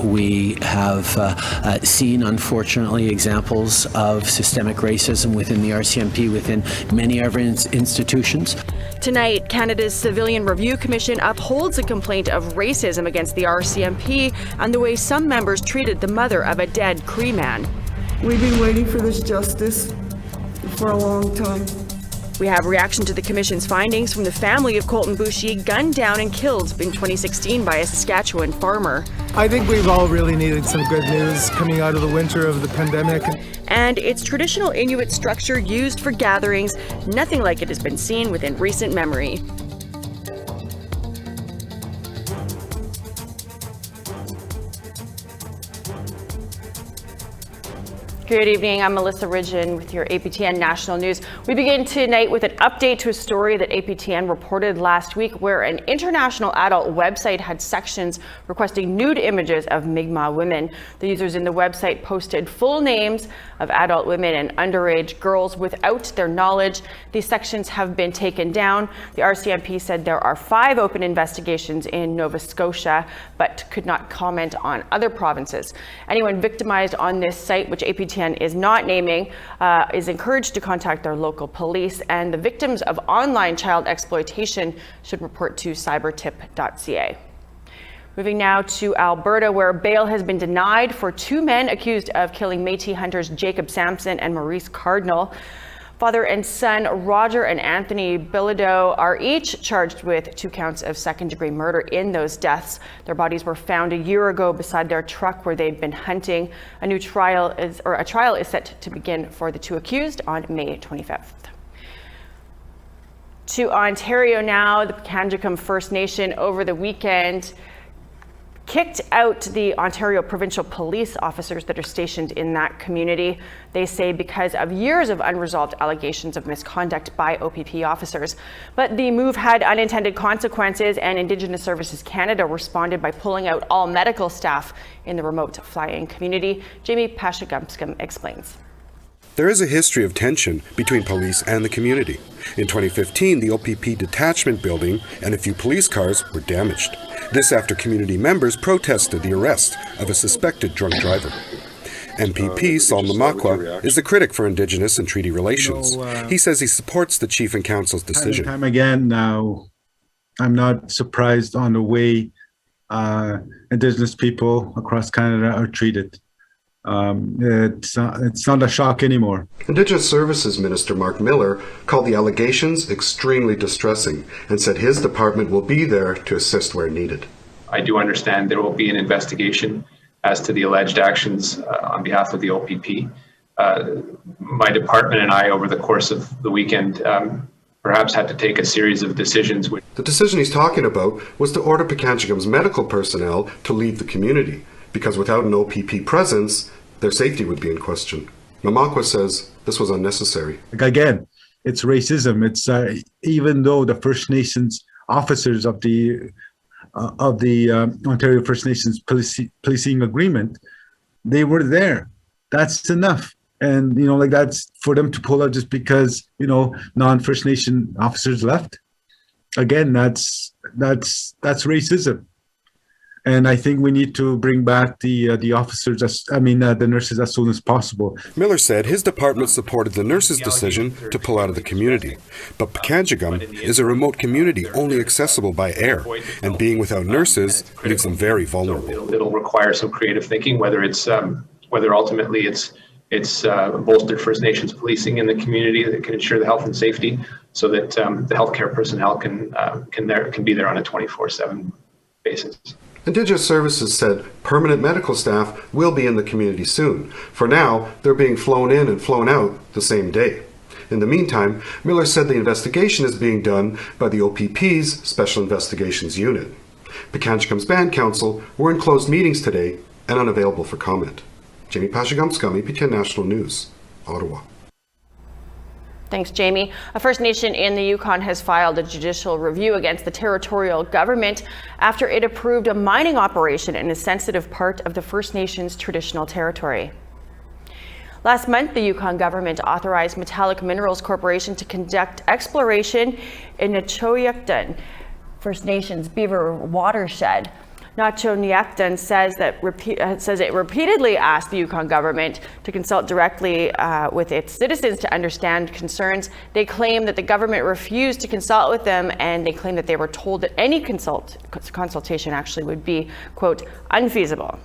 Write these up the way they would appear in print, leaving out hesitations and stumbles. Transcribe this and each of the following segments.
We have seen, unfortunately, examples of systemic racism within the RCMP, within many of our institutions. Tonight, Canada's Civilian Review Commission upholds a complaint of racism against the RCMP and the way some members treated the mother of a dead Cree man. We've been waiting for this justice for a long time. We have reaction to the Commission's findings from the family of Colten Boushie, gunned down and killed in 2016 by a Saskatchewan farmer. I think we've all really needed some good news coming out of the winter of the pandemic. And its traditional Inuit structure used for gatherings, nothing like it has been seen within recent memory. Good evening, I'm Melissa Ridgen with your APTN National News. We begin tonight with an update to a story that APTN reported last week where an international adult website had sections requesting nude images of Mi'kmaq women. The users in the website posted full names of adult women and underage girls without their knowledge. These sections have been taken down. The RCMP said there are 5 open investigations in Nova Scotia, but could not comment on other provinces. Anyone victimized on this site, which APTN is not naming, is encouraged to contact their local police, and the victims of online child exploitation should report to cybertip.ca. Moving now to Alberta, where bail has been denied for 2 men accused of killing Métis hunters Jacob Sampson and Maurice Cardinal. Father and son Roger and Anthony Bilodeau are each charged with 2 counts of second-degree murder in those deaths. Their bodies were found a year ago beside their truck where they'd been hunting. A trial is set to begin for the 2 accused on May 25th. To Ontario now, the Pikangikum First Nation over the weekend kicked out the Ontario provincial police officers that are stationed in that community. They say because of years of unresolved allegations of misconduct by OPP officers. But the move had unintended consequences, and Indigenous Services Canada responded by pulling out all medical staff in the remote fly-in community. Jamie Pashagumskum explains. There is a history of tension between police and the community. In 2015, the OPP detachment building and a few police cars were damaged. This after community members protested the arrest of a suspected drunk driver. MPP Saul Namakwa is the critic for Indigenous and treaty relations. He says he supports the Chief and Council's decision. Time again now, I'm not surprised on the way Indigenous people across Canada are treated. It's not a shock anymore. Indigenous Services Minister Mark Miller called the allegations extremely distressing and said his department will be there to assist where needed. I do understand there will be an investigation as to the alleged actions on behalf of the OPP. My department and I, over the course of the weekend, perhaps had to take a series of decisions. The decision he's talking about was to order Pikangikum's medical personnel to leave the community, because without an OPP presence, their safety would be in question. Namakwa says this was unnecessary. Again, it's racism. It's even though the First Nations officers of the Ontario First Nations policing agreement, they were there. That's enough. And that's for them to pull out just because non-First Nation officers left. Again, that's racism. And I think we need to bring back the officers, the nurses as soon as possible. Miller said his department supported the nurses' decision to pull out of the community. But Pikangikum is a remote community only accessible by air, and being without nurses leaves them very vulnerable. It'll require some creative thinking, whether ultimately it's bolstered First Nations policing in the community that can ensure the health and safety, so that the healthcare personnel can be there on a 24/7 basis. Indigenous Services said permanent medical staff will be in the community soon. For now, they're being flown in and flown out the same day. In the meantime, Miller said the investigation is being done by the OPP's Special Investigations Unit. Pikangikum's Band Council were in closed meetings today and unavailable for comment. Jamie Pashagumskum, APTN National News, Ottawa. Thanks, Jamie. A First Nation in the Yukon has filed a judicial review against the territorial government after it approved a mining operation in a sensitive part of the First Nations traditional territory. Last month, the Yukon government authorized Metallic Minerals Corporation to conduct exploration in the Choyukdun First Nations Beaver watershed. Nacho Nyakten says it repeatedly asked the Yukon government to consult directly with its citizens to understand concerns. They claim that the government refused to consult with them, and they claim that they were told that any consultation actually would be, quote, unfeasible.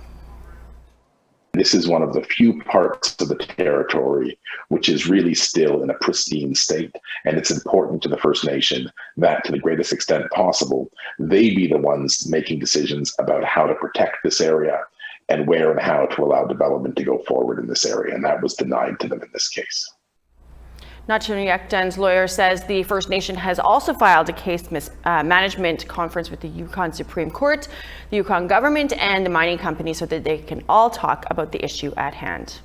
This is one of the few parts of the territory which is really still in a pristine state. And it's important to the First Nation that, to the greatest extent possible, they be the ones making decisions about how to protect this area and where and how to allow development to go forward in this area. And that was denied to them in this case. Nacho Nyakten's lawyer says the First Nation has also filed a case management conference with the Yukon Supreme Court, the Yukon government, and the mining company so that they can all talk about the issue at hand.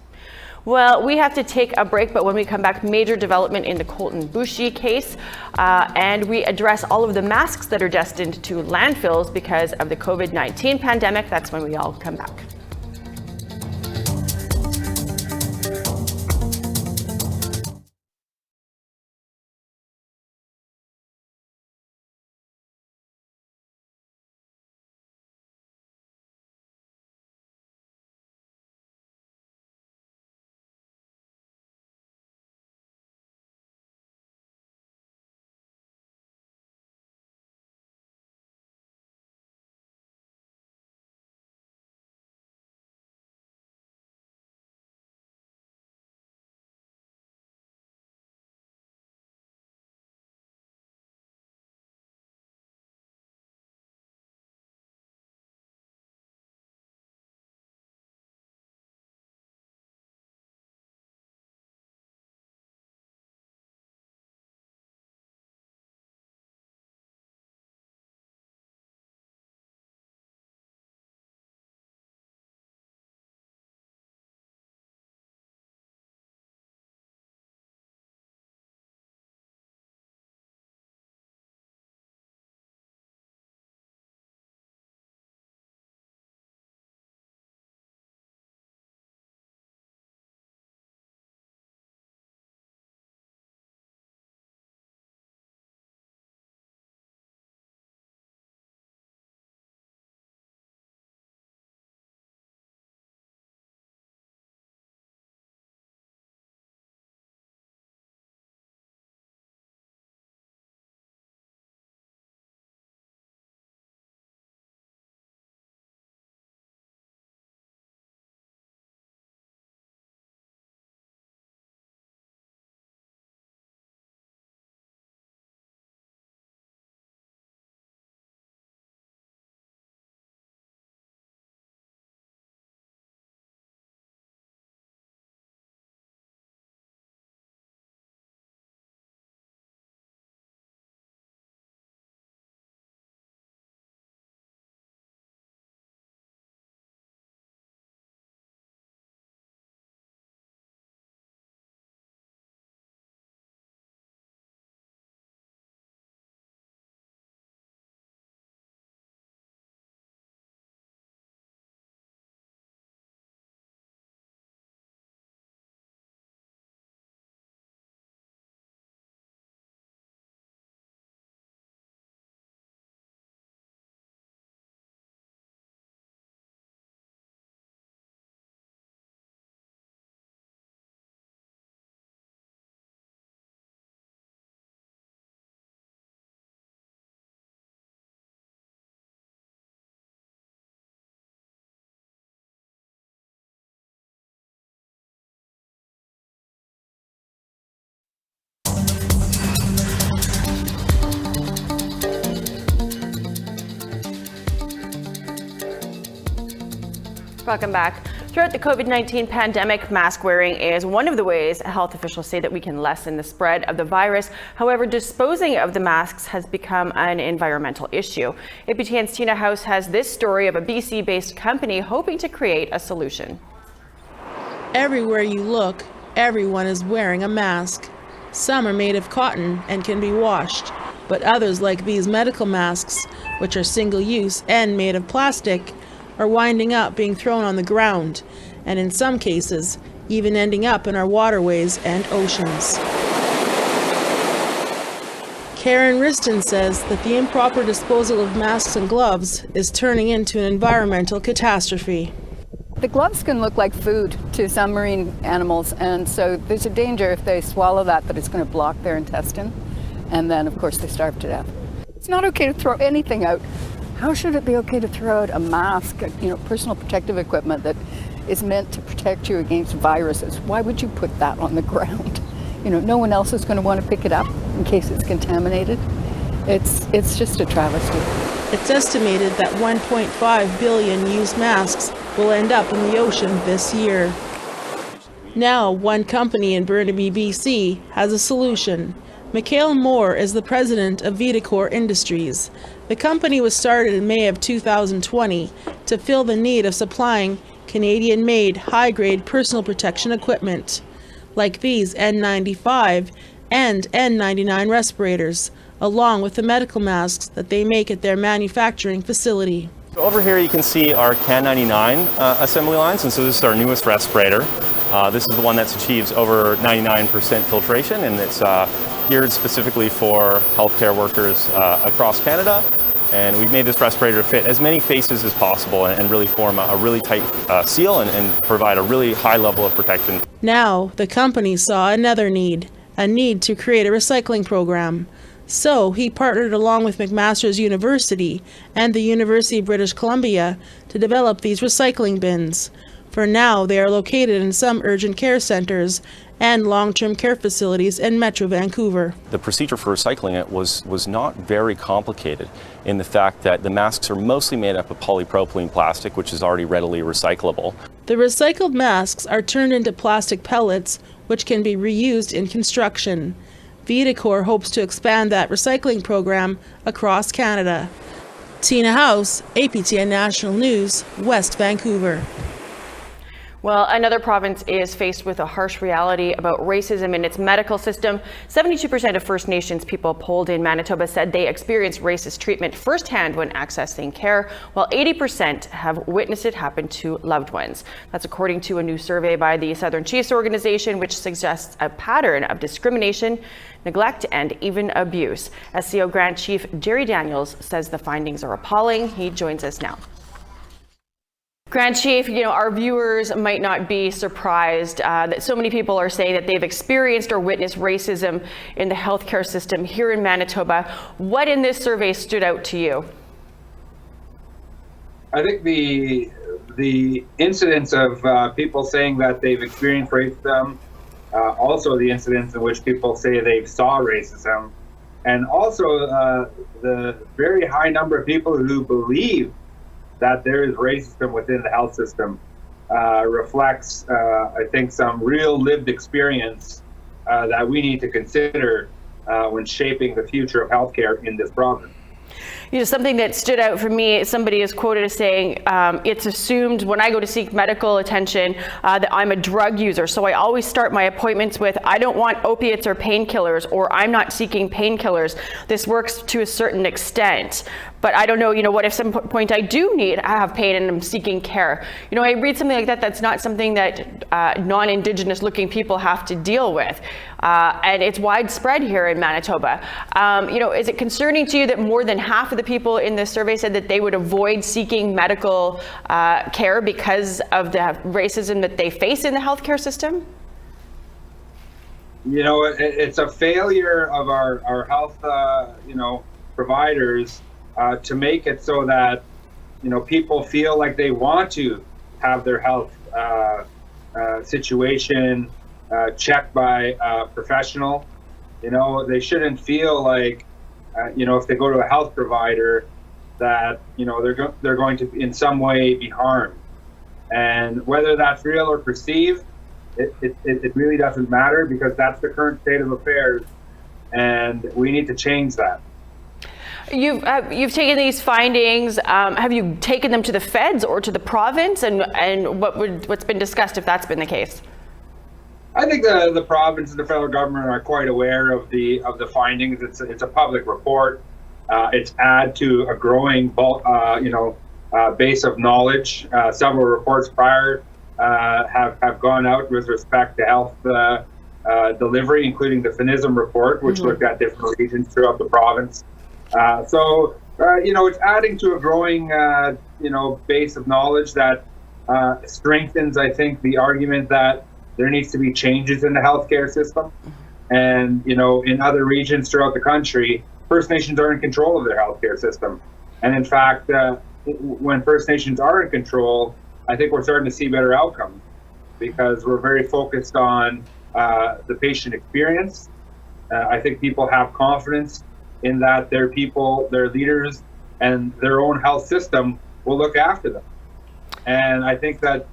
Well, we have to take a break, but when we come back, major development in the Colten Boushie case, and we address all of the masks that are destined to landfills because of the COVID-19 pandemic. That's when we all come back. Welcome back. Throughout the COVID-19 pandemic, mask wearing is one of the ways health officials say that we can lessen the spread of the virus. However, disposing of the masks has become an environmental issue. APTN's Tina House has this story of a BC-based company hoping to create a solution. Everywhere you look, everyone is wearing a mask. Some are made of cotton and can be washed, but others, like these medical masks, which are single-use and made of plastic, are winding up being thrown on the ground, and in some cases, even ending up in our waterways and oceans. Karen Ridgen says that the improper disposal of masks and gloves is turning into an environmental catastrophe. The gloves can look like food to some marine animals, and so there's a danger if they swallow that it's going to block their intestine, and then of course they starve to death. It's not okay to throw anything out. How should it be okay to throw out a mask, personal protective equipment that is meant to protect you against viruses? Why would you put that on the ground? No one else is going to want to pick it up in case it's contaminated. It's just a travesty. It's estimated that 1.5 billion used masks will end up in the ocean this year. Now, one company in Burnaby, BC has a solution. Mikhail Moore is the president of Vidicor Industries. The company was started in May of 2020 to fill the need of supplying Canadian-made high-grade personal protection equipment, like these N95 and N99 respirators, along with the medical masks that they make at their manufacturing facility. Over here you can see our N99 assembly lines, and so this is our newest respirator. This is the one that achieves over 99% filtration, and it's geared specifically for healthcare workers across Canada. And we've made this respirator fit as many faces as possible and really form a really tight seal and provide a really high level of protection. Now, the company saw another need, a need to create a recycling program. So he partnered along with McMaster's University and the University of British Columbia to develop these recycling bins. For now, they are located in some urgent care centers and long-term care facilities in Metro Vancouver. The procedure for recycling it was not very complicated in the fact that the masks are mostly made up of polypropylene plastic, which is already readily recyclable. The recycled masks are turned into plastic pellets, which can be reused in construction. Vidicor hopes to expand that recycling program across Canada. Tina House, APTN National News, West Vancouver. Well, another province is faced with a harsh reality about racism in its medical system. 72% of First Nations people polled in Manitoba said they experienced racist treatment firsthand when accessing care, while 80% have witnessed it happen to loved ones. That's according to a new survey by the Southern Chiefs organization, which suggests a pattern of discrimination, neglect, and even abuse. SCO Grant Chief Jerry Daniels says the findings are appalling. He joins us now. Grand Chief, our viewers might not be surprised that so many people are saying that they've experienced or witnessed racism in the healthcare system here in Manitoba. What in this survey stood out to you? I think the incidence of people saying that they've experienced racism, also the incidents in which people say they've saw racism, and also the very high number of people who believe that there is racism within the health system reflects, I think, some real lived experience that we need to consider when shaping the future of healthcare in this province. Something that stood out for me, somebody is quoted as saying, it's assumed when I go to seek medical attention that I'm a drug user. So I always start my appointments with, I don't want opiates or painkillers, or I'm not seeking painkillers. This works to a certain extent. But I don't know, what if some point I have pain and I'm seeking care? I read something like that. That's not something that non-Indigenous looking people have to deal with. And it's widespread here in Manitoba. Is it concerning to you that more than half of the people in this survey said that they would avoid seeking medical care because of the racism that they face in the healthcare system? It's a failure of our health, providers to make it so that, people feel like they want to have their health situation checked by a professional. They shouldn't feel like, if they go to a health provider that, they're going to in some way be harmed. And whether that's real or perceived, it really doesn't matter, because that's the current state of affairs, and we need to change that. You've taken these findings. Have you taken them to the feds or to the province, and what's been discussed if that's been the case? I think the province and the federal government are quite aware of the findings. It's a public report. It's add to a growing base of knowledge. Several reports prior have gone out with respect to health delivery, including the FINISM report, which looked at different regions throughout the province. It's adding to a growing, base of knowledge that strengthens, I think, the argument that there needs to be changes in the healthcare system. And, in other regions throughout the country, First Nations are in control of their healthcare system. And in fact, when First Nations are in control, I think we're starting to see better outcomes because we're very focused on the patient experience. I think people have confidence in that their people, their leaders, and their own health system will look after them. And I think that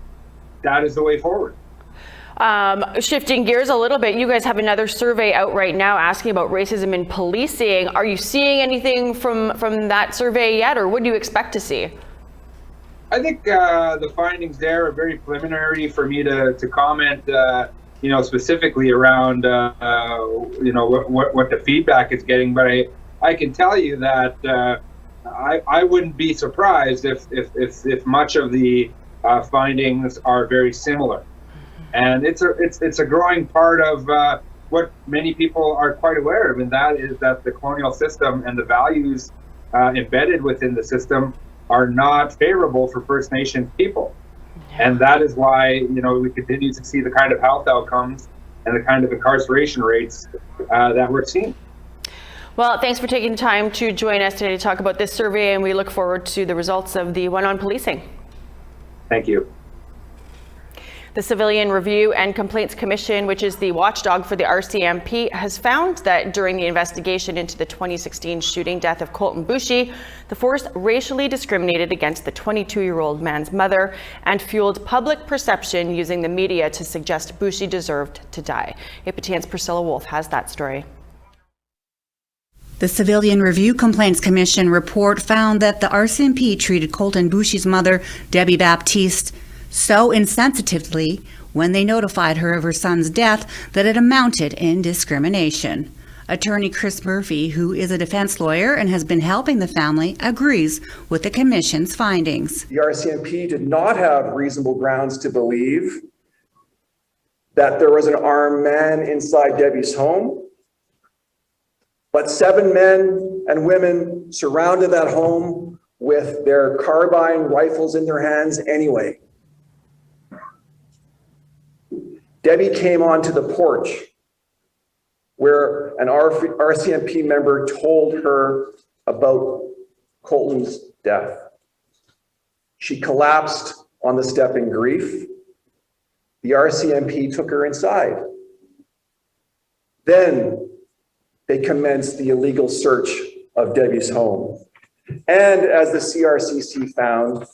is the way forward. Shifting gears a little bit, you guys have another survey out right now asking about racism in policing. Are you seeing anything from that survey yet, or what do you expect to see? I think the findings there are very preliminary for me to comment, specifically around, what the feedback is getting. But I can tell you that I wouldn't be surprised if much of the findings are very similar. And it's a growing part of what many people are quite aware of, and that is that the colonial system and the values embedded within the system are not favorable for First Nations people. And that is why, we continue to see the kind of health outcomes and the kind of incarceration rates that we're seeing. Well, thanks for taking the time to join us today to talk about this survey, and we look forward to the results of the one on policing. Thank you. The Civilian Review and Complaints Commission, which is the watchdog for the RCMP, has found that during the investigation into the 2016 shooting death of Colten Boushie, the force racially discriminated against the 22-year-old man's mother and fueled public perception using the media to suggest Boushie deserved to die. APTN's Priscilla Wolf has that story. The Civilian Review Complaints Commission report found that the RCMP treated Colten Boushie's mother, Debbie Baptiste, so insensitively when they notified her of her son's death that it amounted in discrimination. Attorney Chris Murphy, who is a defense lawyer and has been helping the family, agrees with the commission's findings. The RCMP did not have reasonable grounds to believe that there was an armed man inside Debbie's home, but 7 men and women surrounded that home with their carbine rifles in their hands anyway. Debbie came onto the porch where an RCMP member told her about Colten's death. She collapsed on the step in grief. The RCMP took her inside. Then they commenced the illegal search of Debbie's home. And as the CRCC found,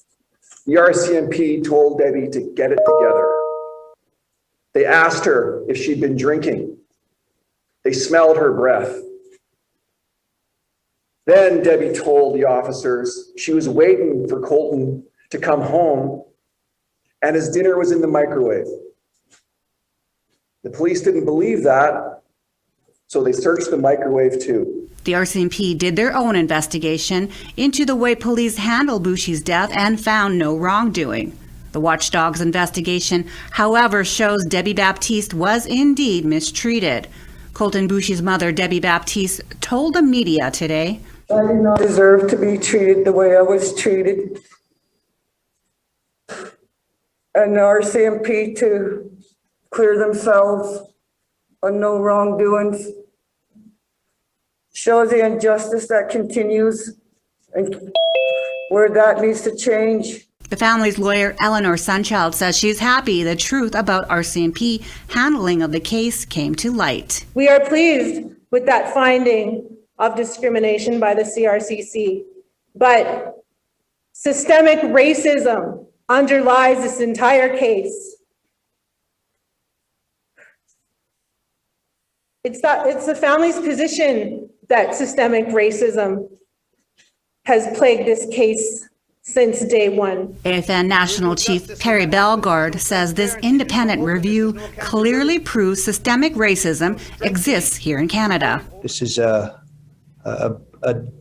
the RCMP told Debbie to get it together. They asked her if she'd been drinking. They smelled her breath. Then Debbie told the officers she was waiting for Colten to come home and his dinner was in the microwave. The police didn't believe that, so they searched the microwave too. The RCMP did their own investigation into the way police handled Boushie's death and found no wrongdoing. The watchdog's investigation, however, shows Debbie Baptiste was indeed mistreated. Colten Boushie's mother, Debbie Baptiste, told the media today, I did not deserve to be treated the way I was treated. And the RCMP to clear themselves on no wrongdoings shows the injustice that continues and where that needs to change. The family's lawyer, Eleanor Sunchild, says she's happy the truth about RCMP handling of the case came to light. We are pleased with that finding of discrimination by the CRCC, but systemic racism underlies this entire case. It's the family's position that systemic racism has plagued this case since day one. APTN National Chief Perry Bellegarde says this independent review clearly proves systemic racism exists here in Canada. This is a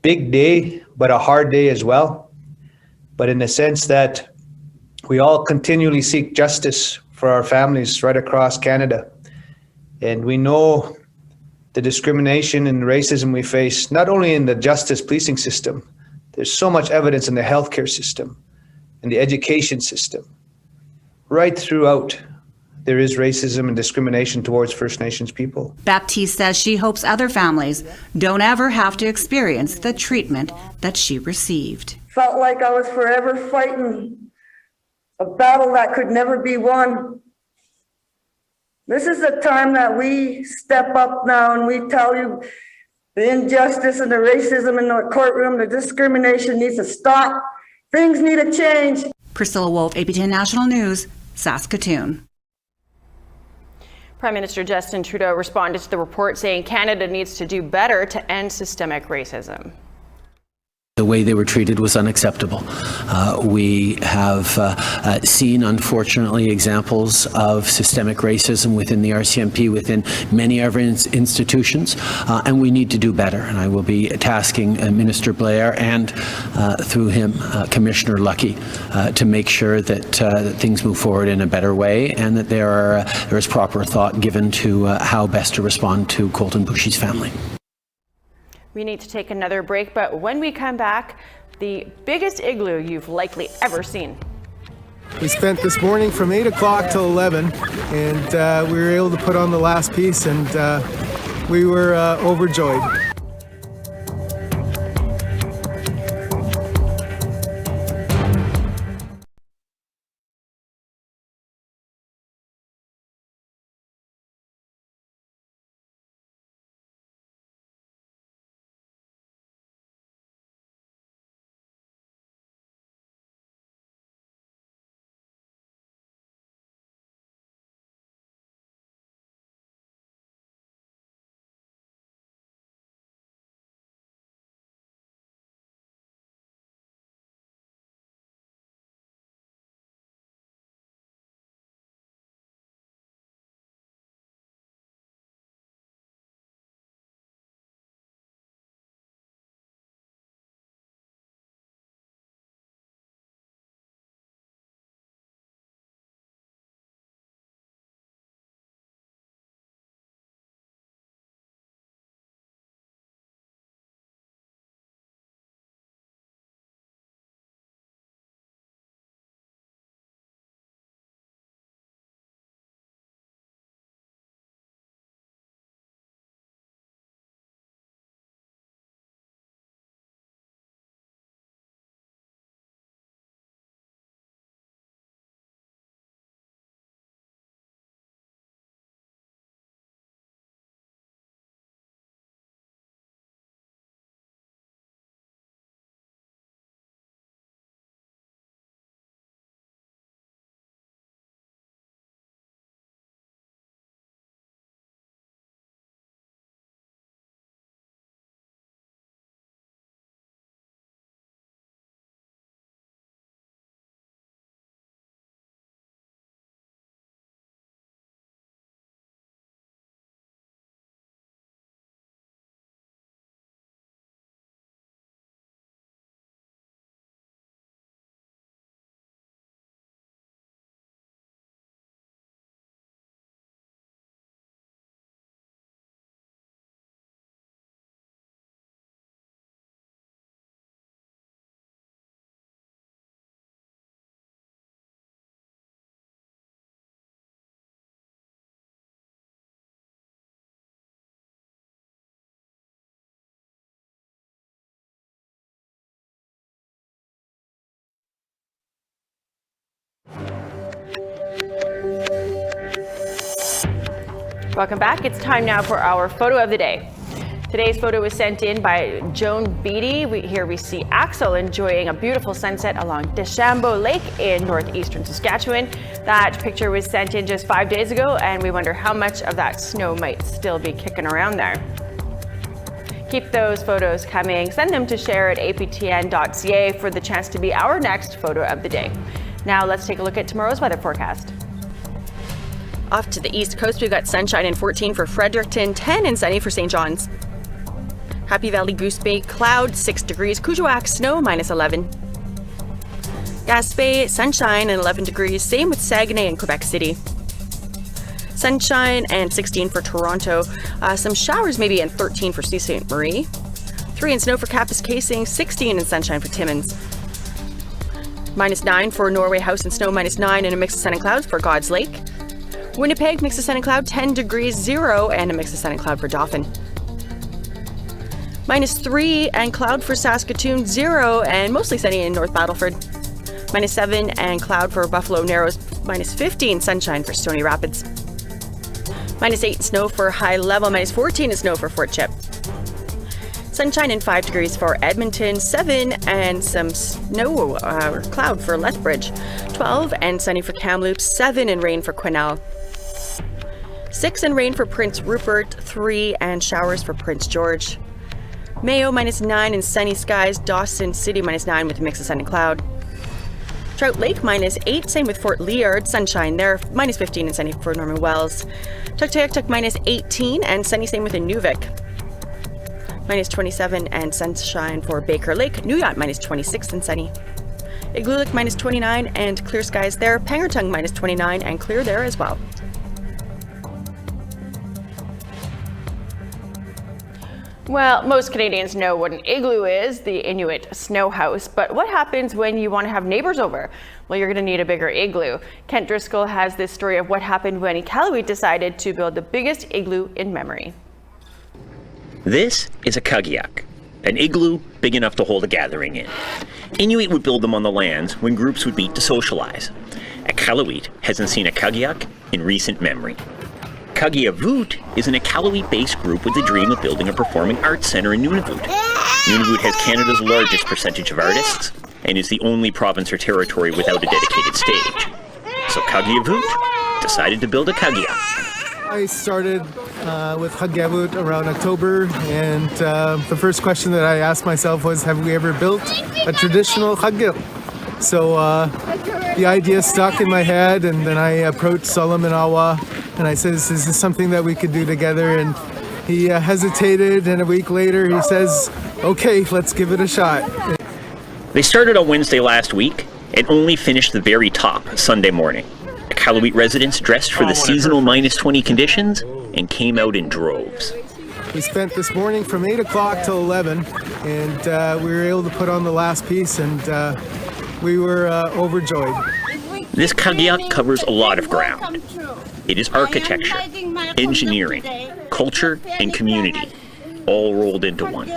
big day, but a hard day as well. But in the sense that we all continually seek justice for our families right across Canada. And we know the discrimination and racism we face, not only in the justice policing system, there's so much evidence in the healthcare system, in the education system. Right throughout, there is racism and discrimination towards First Nations people. Baptiste says she hopes other families don't ever have to experience the treatment that she received. Felt like I was forever fighting a battle that could never be won. This is the time that we step up now and we tell you the injustice and the racism in the courtroom, the discrimination needs to stop. Things need to change. Priscilla Wolf, APTN National News, Saskatoon. Prime Minister Justin Trudeau responded to the report saying Canada needs to do better to end systemic racism. The way they were treated was unacceptable. We have seen, unfortunately, examples of systemic racism within the RCMP, within many of our institutions, and we need to do better. And I will be tasking Minister Blair and, through him, Commissioner Lucky, to make sure that things move forward in a better way and that there is proper thought given to how best to respond to Colten Boushie's family. We need to take another break, but when we come back, the biggest igloo you've likely ever seen. We spent this morning from 8 o'clock till 11, and we were able to put on the last piece, and we were overjoyed. Welcome back. It's time now for our photo of the day. Today's photo was sent in by Joan Beatty. Here we see Axel enjoying a beautiful sunset along Deschambault Lake in northeastern Saskatchewan. That picture was sent in just 5 days ago, and we wonder how much of that snow might still be kicking around there. Keep those photos coming. Send them to share@aptn.ca for the chance to be our next photo of the day. Now let's take a look at tomorrow's weather forecast. Off to the east coast, we've got sunshine and 14 for Fredericton, 10 and sunny for St. John's. Happy Valley, Goose Bay, cloud, 6 degrees. Kuujjuaq, snow, -11. Gaspé, sunshine and 11 degrees. Same with Saguenay and Quebec City. Sunshine and 16 for Toronto. Some showers maybe and 13 for Sault Ste. Marie. 3 in snow for Kapuskasing, 16 in sunshine for Timmins. -9 for Norway House and snow, -9 and a mix of sun and clouds for God's Lake. Winnipeg, mix of sun and cloud, 10 degrees, 0 and a mix of sun and cloud for Dauphin. -3 and cloud for Saskatoon, 0 and mostly sunny in North Battleford. -7 and cloud for Buffalo Narrows, -15 sunshine for Stony Rapids. -8 snow for High Level, -14 and snow for Fort Chip. Sunshine and 5 degrees for Edmonton, 7 and some snow or cloud for Lethbridge. 12 and sunny for Kamloops, 7 and rain for Quesnel. 6 and rain for Prince Rupert, 3 and showers for Prince George. Mayo, -9 and sunny skies. Dawson City, -9 with a mix of sun and cloud. Trout Lake, -8, same with Fort Liard, sunshine there, -15 and sunny for Norman Wells. Tuktoyaktuk, -18 and sunny, same with Inuvik. -27 and sunshine for Baker Lake. Nuyot, -26 and sunny. Igloo, -29 and clear skies there. Pangertung, -29 and clear there as well. Well, most Canadians know what an igloo is, the Inuit snow house, but what happens when you want to have neighbors over? Well, you're going to need a bigger igloo. Kent Driscoll has this story of what happened when Iqaluit decided to build the biggest igloo in memory. This is a kagiak, an igloo big enough to hold a gathering in. Inuit would build them on the lands when groups would meet to socialize. Iqaluit hasn't seen a kagiak in recent memory. Kagiavut is an Iqaluit-based group with the dream of building a performing arts center in Nunavut. Nunavut has Canada's largest percentage of artists and is the only province or territory without a dedicated stage. So Kagiavut decided to build a kagiak. I started with Kagiavut around October, and the first question that I asked myself was, have we ever built a traditional kagiak? So the idea stuck in my head, and then I approached Solomon Awa, and I said, is this something that we could do together? And he hesitated, and a week later he says, okay, let's give it a shot. They started on Wednesday last week and only finished the very top Sunday morning. Iqaluit residents dressed for the seasonal -20 conditions and came out in droves. We spent this morning from 8 o'clock till 11, and we were able to put on the last piece, and we were overjoyed. This kagiak covers a lot of ground. It is architecture, engineering, culture, and community, all rolled into one.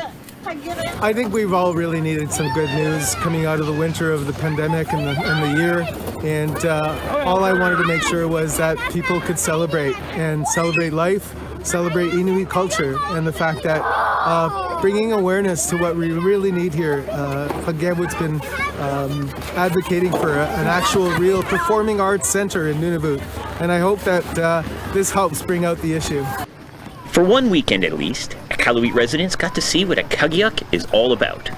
I think we've all really needed some good news coming out of the winter of the pandemic and the year, and all I wanted to make sure was that people could celebrate life, celebrate Inuit culture, and the fact that bringing awareness to what we really need here. Kagiavut's been advocating for an actual real performing arts center in Nunavut, and I hope that this helps bring out the issue. For one weekend at least, Iqaluit residents got to see what a kagiak is all about.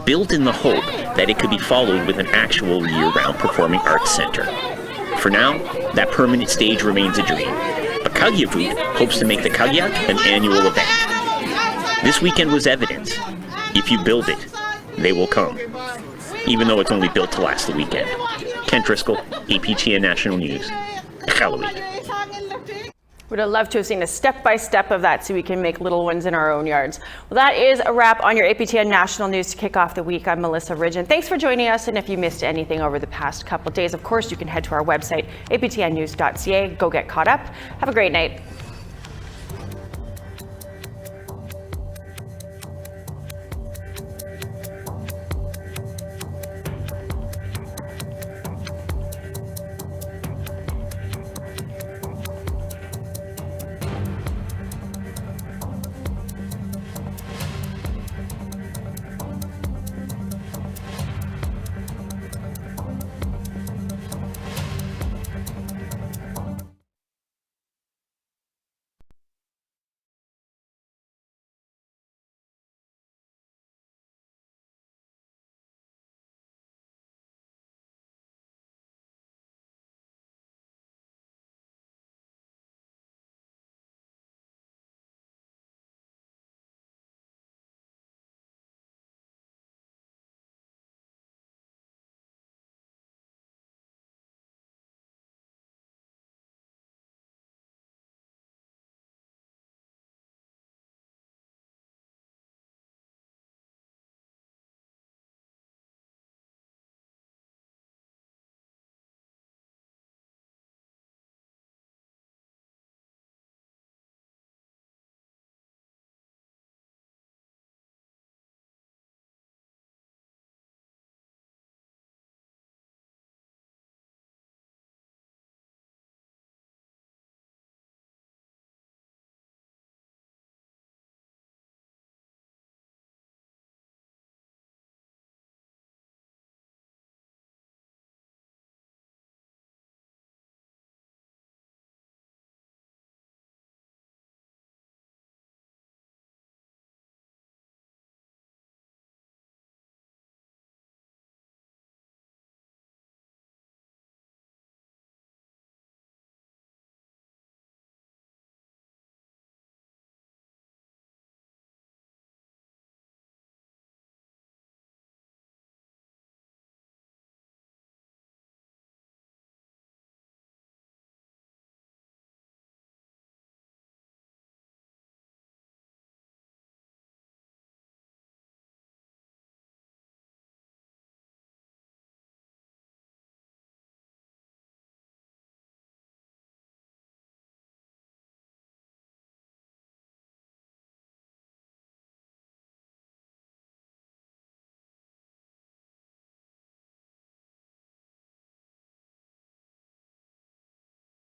Built in the hope that it could be followed with an actual year-round performing arts center. For now, that permanent stage remains a dream, but Kagiavut hopes to make the kagiak an annual event. This weekend was evidence. If you build it, they will come. Even though it's only built to last the weekend. Kent Driscoll, APTN National News, Iqaluit. Would have loved to have seen a step-by-step of that so we can make little ones in our own yards. Well, that is a wrap on your APTN National News to kick off the week. I'm Melissa Ridgen. Thanks for joining us, and if you missed anything over the past couple days, of course, you can head to our website, aptnnews.ca. Go get caught up. Have a great night.